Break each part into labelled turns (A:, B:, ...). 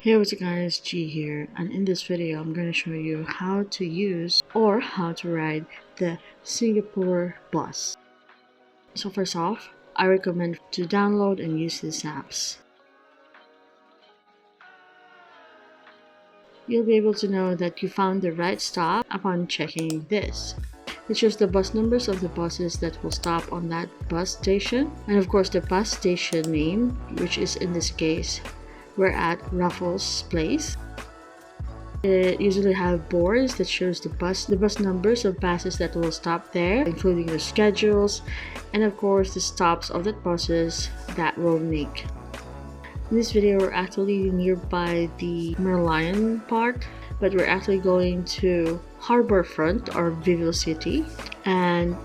A: Hey, what's up guys, G here, and in this video I'm going to show you how to use or how to ride the Singapore bus. So first off, I recommend to download and use these apps. You'll be able to know that you found the right stop upon checking this. It shows the bus numbers of the buses that will stop on that bus station, and of course the bus station name, which is in this case we're at Raffles Place. It usually have boards that shows the bus numbers of buses that will stop there, including the schedules and of course the stops of the buses that will make. In this video we're actually nearby the Merlion Park, but we're actually going to Harbourfront or Vivo City, and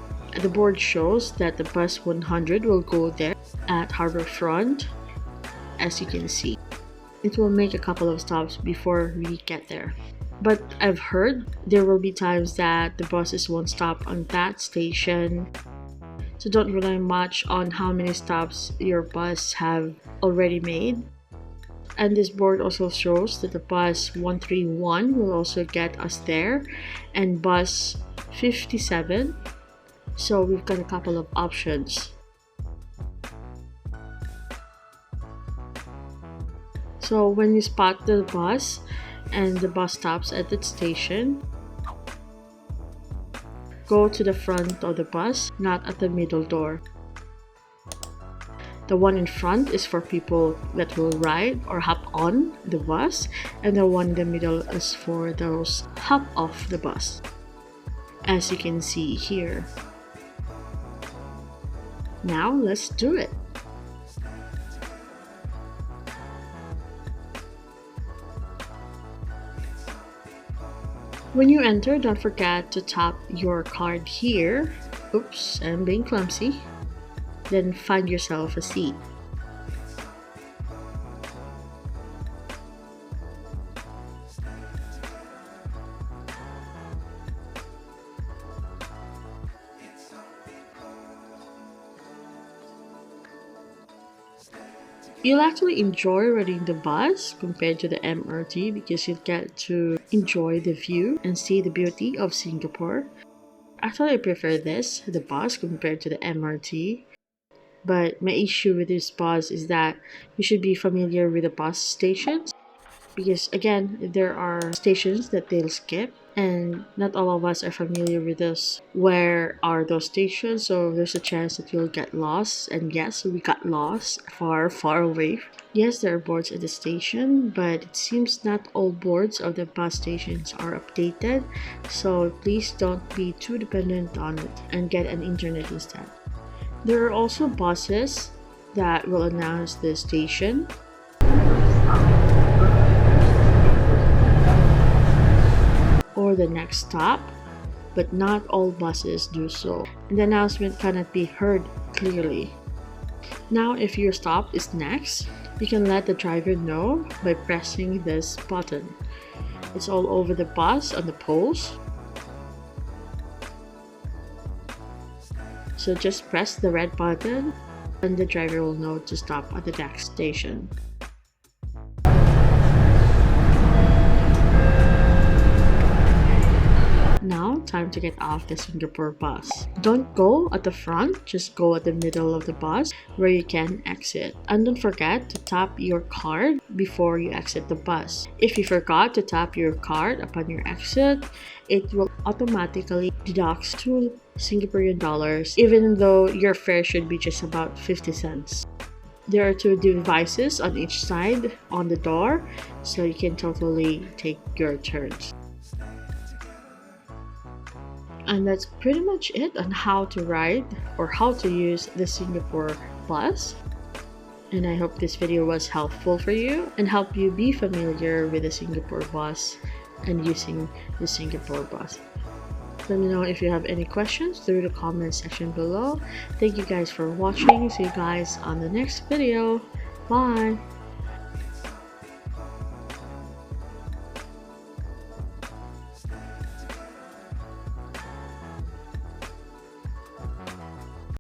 A: the board shows that the bus 100 will go there at Harbourfront. As you can see, it will make a couple of stops before we get there. But I've heard there will be times that the buses won't stop on that station. So don't rely much on how many stops your bus have already made. And this board also shows that the bus 131 will also get us there, and bus 57. So we've got a couple of options. So when you spot the bus and the bus stops at that station, go to the front of the bus, not at the middle door. The one in front is for people that will ride or hop on the bus, and the one in the middle is for those hop off the bus, as you can see here. Now let's do it. When you enter, don't forget to tap your card here. Oops, I'm being clumsy. Then find yourself a seat. You'll actually enjoy riding the bus compared to the MRT because you'll get to enjoy the view and see the beauty of Singapore. Actually, I prefer the bus compared to the MRT. But my issue with this bus is that you should be familiar with the bus stations, because again, there are stations that they'll skip and not all of us are familiar with those. Where are those stations? So there's a chance that you'll get lost, and yes, we got lost far away. Yes, there are boards at the station, but it seems not all boards of the bus stations are updated, so please don't be too dependent on it and get an internet instead. There are also buses that will announce the station. Or the next stop, but not all buses do so. The announcement cannot be heard clearly. Now, if your stop is next, you can let the driver know by pressing this button. It's all over the bus on the poles. So just press the red button and the driver will know to stop at the next station. Now, time to get off the Singapore bus. Don't go at the front, just go at the middle of the bus where you can exit. And don't forget to tap your card before you exit the bus. If you forgot to tap your card upon your exit, it will automatically deduct 2 Singaporean dollars, even though your fare should be just about 50 cents. There are 2 devices on each side on the door, so you can totally take your turns. And that's pretty much it on how to ride or how to use the Singapore bus. And I hope this video was helpful for you and help you be familiar with the Singapore bus and using the Singapore bus. Let me know if you have any questions through the comment section below. Thank you guys for watching. See you guys on the next video. Bye!